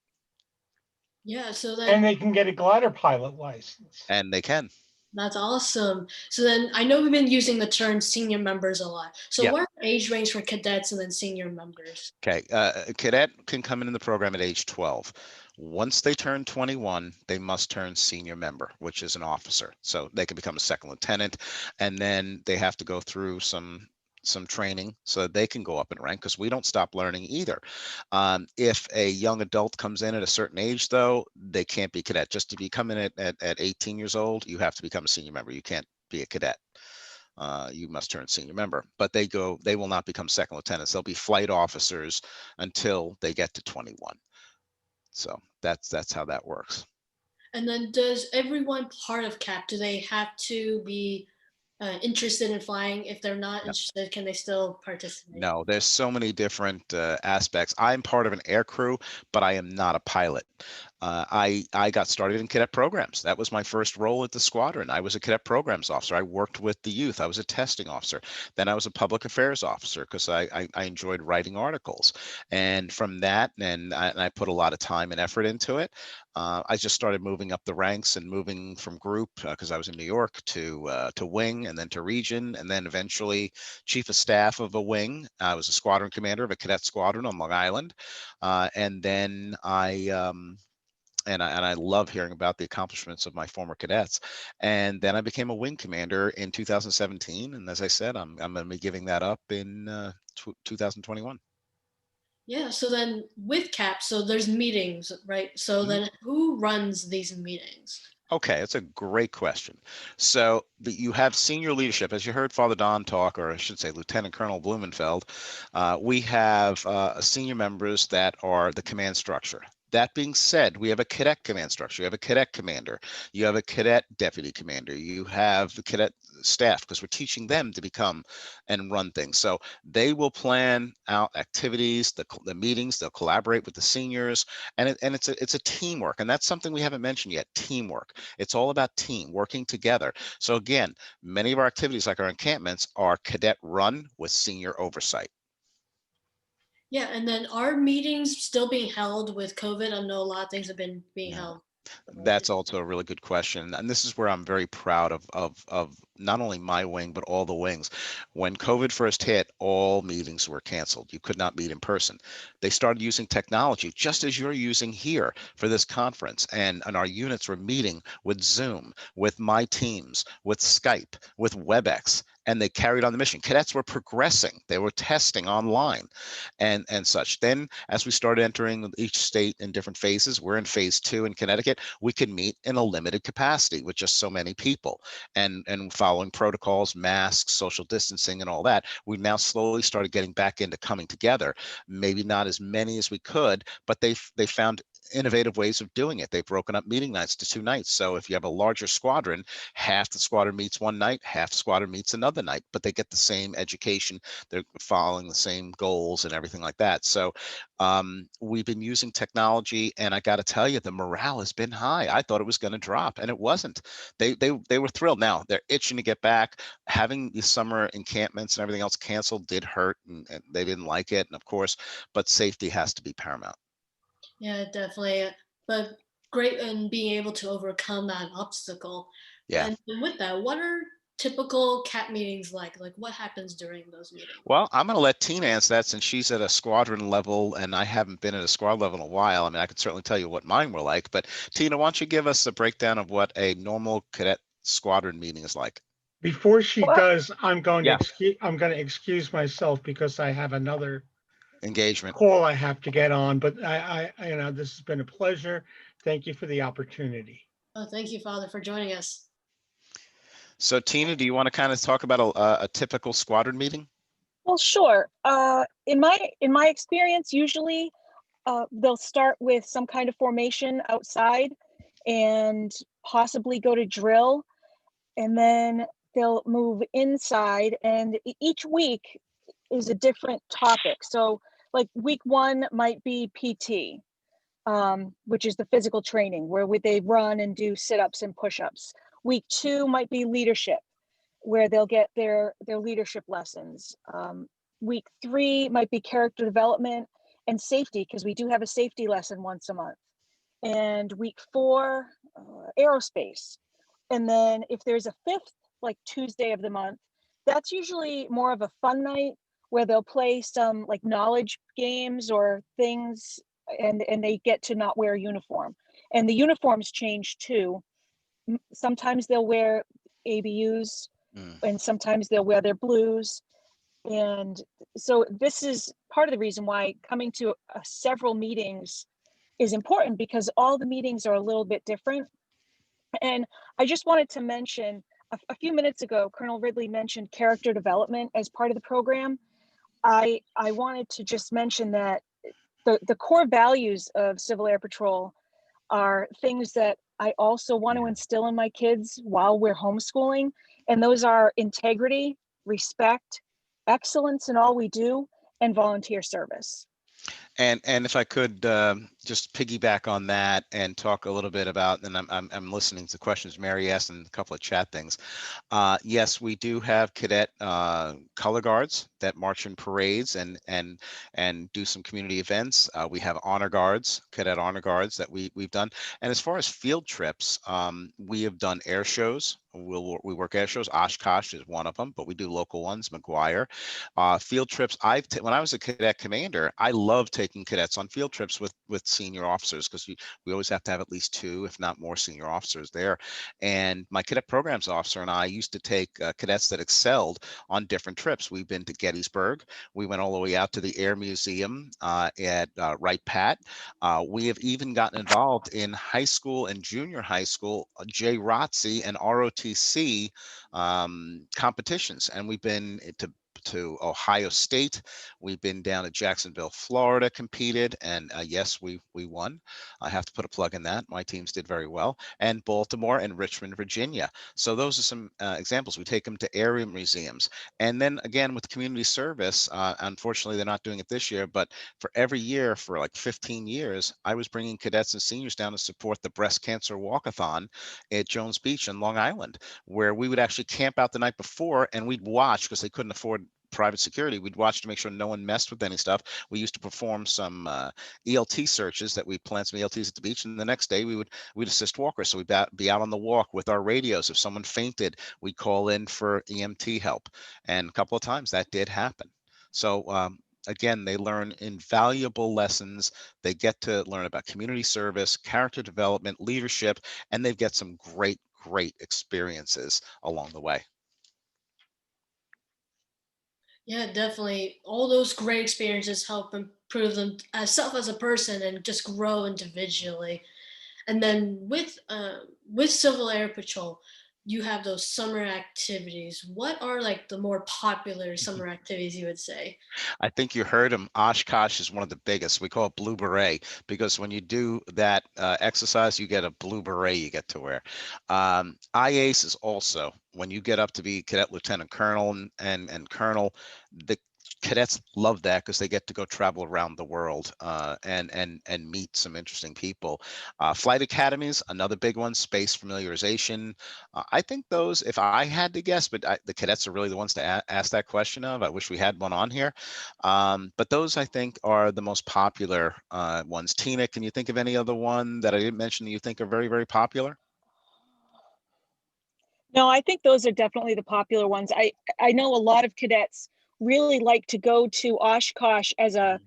Yeah, so then And they can get a glider pilot license. and they can. that's awesome. So then I know we've been using the term senior members a lot. So Yeah. what are the age range for cadets and then senior members? Okay. A cadet can come in the program at age 12. Once they turn 21, they must turn senior member, which is an officer. So they can become a second lieutenant, and then they have to go through some training so that they can go up in rank, because we don't stop learning either. If a young adult comes in at a certain age, though, they can't be cadet. Just to become in at 18 years old, you have to become a senior member. You can't be a cadet. You must turn senior member, but they will not become second lieutenants. They'll be flight officers until they get to 21. So that's how that works. And then does everyone part of CAP, do they have to be interested in flying? If they're not No. interested, can they still participate? No, there's so many different aspects. I'm part of an air crew, but I am not a pilot. I got started in cadet programs. That was my first role at the squadron. I was a cadet programs officer. I worked with the youth. I was a testing officer. Then I was a public affairs officer because I enjoyed writing articles. And from that, and I put a lot of time and effort into it. I just started moving up the ranks and moving from group because I was in New York to wing, and then to region, and then eventually chief of staff of a wing. I was a squadron commander of a cadet squadron on Long Island, and then and I love hearing about the accomplishments of my former cadets. And then I became a wing commander in 2017. And as I said, I'm going to be giving that up in 2021. Yeah, so then with CAP, so there's meetings, right? So then who runs these meetings? Okay, that's a great question. So you have senior leadership, as you heard Father Don talk, or I should say Lieutenant Colonel Blumenfeld. We have senior members that are the command structure. That being said, we have a cadet command structure. You have a cadet commander. You have a cadet deputy commander. You have the cadet staff, because we're teaching them to become and run things. So they will plan out activities, the meetings. They'll collaborate with the seniors, and it's a teamwork. And that's something we haven't mentioned yet. Teamwork. It's all about team working together. So again, many of our activities, like our encampments, are cadet run with senior oversight. Yeah, and then are meetings still being held with COVID? I know a lot of things have been being Yeah. held. That's also a really good question. And this is where I'm very proud of not only my wing, but all the wings. When COVID first hit, all meetings were canceled. You could not meet in person. They started using technology, just as you're using here for this conference. And our units were meeting with Zoom, with My Teams, with Skype, with WebEx. And they carried on the mission. Cadets were progressing. They were testing online and such. Then as we started entering each state in different phases, we're in phase 2 in Connecticut, we can meet in a limited capacity with just so many people, and following protocols, masks, social distancing, and all that. We've now slowly started getting back into coming together. Maybe not as many as we could, but they found innovative ways of doing it. They've broken up meeting nights to 2 nights. So if you have a larger squadron, half the squadron meets one night, half the squadron meets another night, but they get the same education. They're following the same goals and everything like that. So we've been using technology, and I got to tell you, the morale has been high. I thought it was going to drop, and it wasn't. They were thrilled. Now they're itching to get back. Having the summer encampments and everything else canceled did hurt, and they didn't like it. And of course, but safety has to be paramount. Yeah, definitely. But great in being able to overcome that obstacle. Yeah. And with that, what are typical CAT meetings like? Like what happens during those meetings? Well, I'm going to let Tina answer that, since she's at a squadron level and I haven't been at a squad level in a while. I mean, I could certainly tell you what mine were like, but Tina, why don't you give us a breakdown of what a normal cadet squadron meeting is like? Before she Well, does, I'm going Yeah. to excuse myself because I have another Engagement. call I have to get on, but this has been a pleasure. Thank you for the opportunity. Oh, thank you, Father, for joining us. So Tina, do you want to kind of talk about a typical squadron meeting? Well, sure. In my experience, usually they'll start with some kind of formation outside and possibly go to drill, and then they'll move inside, and each week is a different topic. So like week 1 might be PT, which is the physical training where they run and do sit-ups and push-ups. Week 2 might be leadership, where they'll get their leadership lessons. Week 3 might be character development and safety, because we do have a safety lesson once a month. And week 4, aerospace. And then if there's a 5th, like Tuesday of the month, that's usually more of a fun night where they'll play some like knowledge games or things, and they get to not wear a uniform. And the uniforms change too. Sometimes they'll wear ABUs, and sometimes they'll wear their blues. And so this is part of the reason why coming to several meetings is important, because all the meetings are a little bit different. And I just wanted to mention, a few minutes ago, Colonel Ridley mentioned character development as part of the program. I wanted to just mention that the core values of Civil Air Patrol are things that I also want to instill in my kids while we're homeschooling. And those are integrity, respect, excellence in all we do, and volunteer service. And if I could just piggyback on that and talk a little bit about, and I'm listening to questions Mary asked and a couple of chat things. Yes, we do have cadet color guards that march in parades and do some community events. We have honor guards, cadet honor guards that we've done. And as far as field trips, we have done air shows. We work air shows. Oshkosh is one of them, but we do local ones, McGuire. Field trips. When I was a cadet commander, I loved taking cadets on field trips with senior officers, because we always have to have at least 2, if not more, senior officers there. And my cadet programs officer and I used to take cadets that excelled on different trips. We've been to Gettysburg. We went all the way out to the Air Museum at Wright Pat. We have even gotten involved in high school and junior high school JROTC and ROTC competitions, and we've been to to Ohio State. We've been down to Jacksonville, Florida, competed, and yes, we won. I have to put a plug in that. My teams did very well. And Baltimore and Richmond, Virginia. So those are some examples. We take them to area museums. And then again, with community service, unfortunately, they're not doing it this year, but for every year for like 15 years, I was bringing cadets and seniors down to support the breast cancer walkathon at Jones Beach in Long Island, where we would actually camp out the night before and we'd watch, because they couldn't afford private security. We'd watch to make sure no one messed with any stuff. We used to perform some ELT searches, that we plant some ELTs at the beach, and the next day we'd assist walkers. So we'd be out on the walk with our radios. If someone fainted, we'd call in for EMT help, and a couple of times that did happen. So again, they learn invaluable lessons. They get to learn about community service, character development, leadership, and they get some great experiences along the way. Yeah, definitely. All those great experiences help improve them as a person and just grow individually. And then with Civil Air Patrol, you have those summer activities. What are like the more popular summer activities you would say? I think you heard him. Oshkosh is one of the biggest. We call it blue beret, because when you do that exercise, you get a blue beret you get to wear. IACE is also, when you get up to be cadet lieutenant colonel and colonel, the cadets love that because they get to go travel around the world and meet some interesting people. Flight academies, another big one. Space familiarization. I think those, if I had to guess, but the cadets are really the ones to ask that question of. I wish we had one on here. But those, I think, are the most popular ones. Tina, can you think of any other one that I didn't mention that you think are very, very popular? No, I think those are definitely the popular ones. I know a lot of cadets really like to go to Oshkosh as a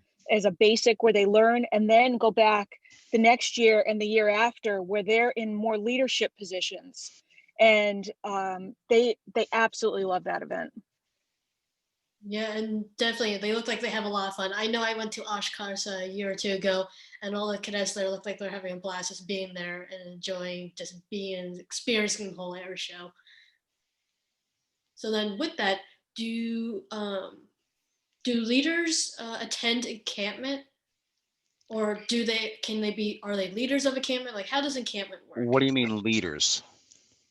basic where they learn, and then go back the next year and the year after where they're in more leadership positions. And they absolutely love that event. Yeah, and definitely they look like they have a lot of fun. I know I went to Oshkosh a year or two ago, and all the cadets there look like they're having a blast just being there and enjoying just being and experiencing the whole air show. So then with that, do leaders attend encampment, or are they leaders of encampment? Like, how does encampment work? What do you mean leaders?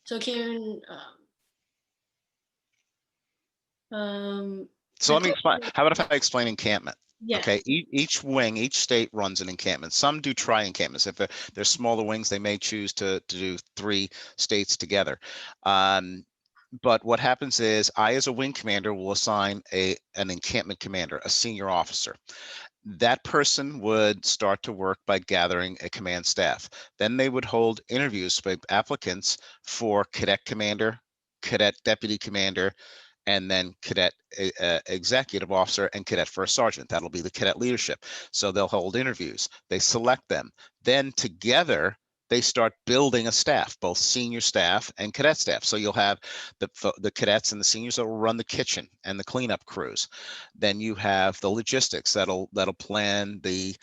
So can So let me explain. How about if I explain encampment? yeah. Okay, each wing, each state runs an encampment. Some do tri-encampments. If they're smaller wings, they may choose to do 3 states together. But what happens is, I, as a wing commander, will assign an encampment commander, a senior officer. That person would start to work by gathering a command staff. Then they would hold interviews by applicants for cadet commander, cadet deputy commander, and then cadet executive officer and cadet first sergeant. That'll be the cadet leadership. So they'll hold interviews. They select them. Then together, they start building a staff, both senior staff and cadet staff. So you'll have the cadets and the seniors that will run the kitchen and the cleanup crews. Then you have the logistics that'll plan the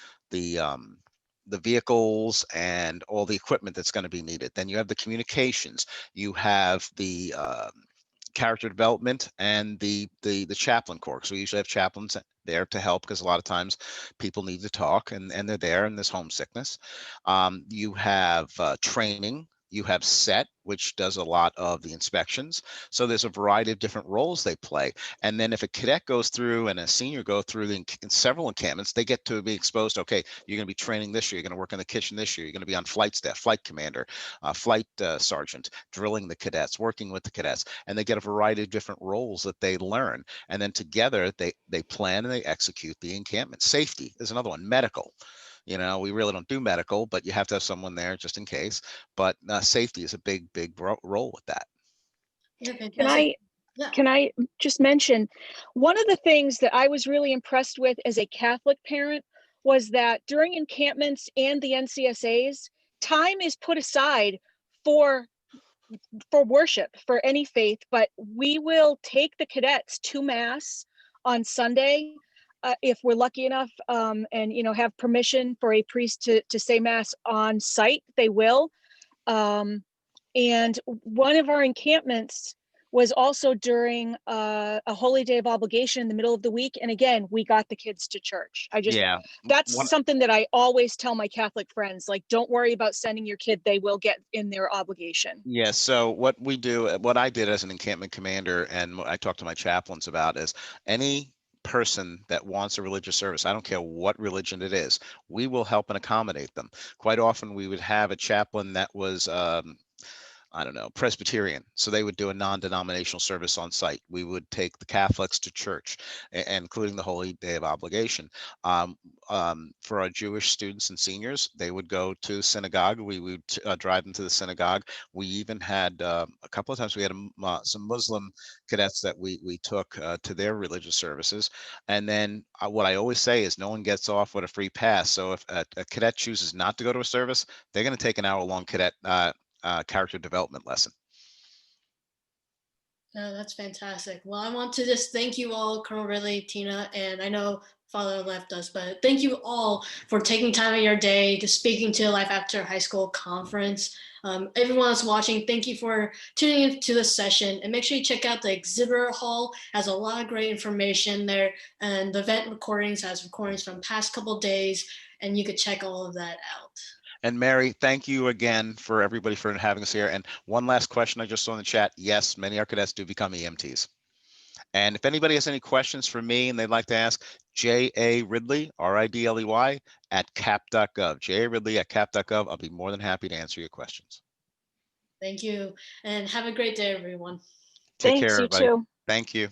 vehicles and all the equipment that's going to be needed. Then you have the communications. You have the character development and the chaplain corps. So we usually have chaplains there to help, because a lot of times people need to talk, and they're there, and there's homesickness. You have training. You have SET, which does a lot of the inspections. So there's a variety of different roles they play. And then if a cadet goes through and a senior go through in several encampments, they get to be exposed. Okay, you're going to be training this year. You're going to work in the kitchen this year. You're going to be on flight staff, flight commander, flight sergeant, drilling the cadets, working with the cadets. And they get a variety of different roles that they learn. And then together they plan and they execute the encampment. Safety is another one. Medical. You know, we really don't do medical, but you have to have someone there just in case. But safety is a big role with that. Yeah, Can fantastic. Can I just mention, one of the things that I was really impressed with as a Catholic parent was that during encampments and the NCSAs, time is put aside for worship, for any faith, but we will take the cadets to Mass on Sunday. If we're lucky enough and have permission for a priest to say Mass on site, they will. And one of our encampments, was also during a holy day of obligation in the middle of the week. And again, we got the kids to church. Yeah. That's something that I always tell my Catholic friends, like, don't worry about sending your kid. They will get in their obligation. Yeah, so what we do, what I did as an encampment commander, and what I talked to my chaplains about, is any person that wants a religious service, I don't care what religion it is, we will help and accommodate them. Quite often we would have a chaplain that was I don't know, Presbyterian. So they would do a non-denominational service on site. We would take the Catholics to church, including the Holy Day of Obligation. For our Jewish students and seniors, they would go to synagogue. We would drive them to the synagogue. We even had a couple of times we had some Muslim cadets that we took to their religious services. And then what I always say is no one gets off with a free pass. So if a cadet chooses not to go to a service, they're going to take an hour-long cadet character development lesson. No, that's fantastic. Well, I want to just thank you all, Colonel Ridley, Tina, and I know Father left us, but thank you all for taking time of your day to speaking to Life After High School conference. Everyone that's watching, thank you for tuning into this session, and make sure you check out the exhibitor hall. It has a lot of great information there, and the event recordings has recordings from past couple days, and you could check all of that out. And Mary, thank you again for everybody for having us here. And one last question I just saw in the chat. Yes, many of our cadets do become EMTs. And if anybody has any questions for me and they'd like to ask, J.A. Ridley, R-I-D-L-E-Y, @cap.gov. J.A. Ridley @cap.gov. I'll be more than happy to answer your questions. Thank you, and have a great day, everyone. Take Thanks, care, you everybody. too. Thank you.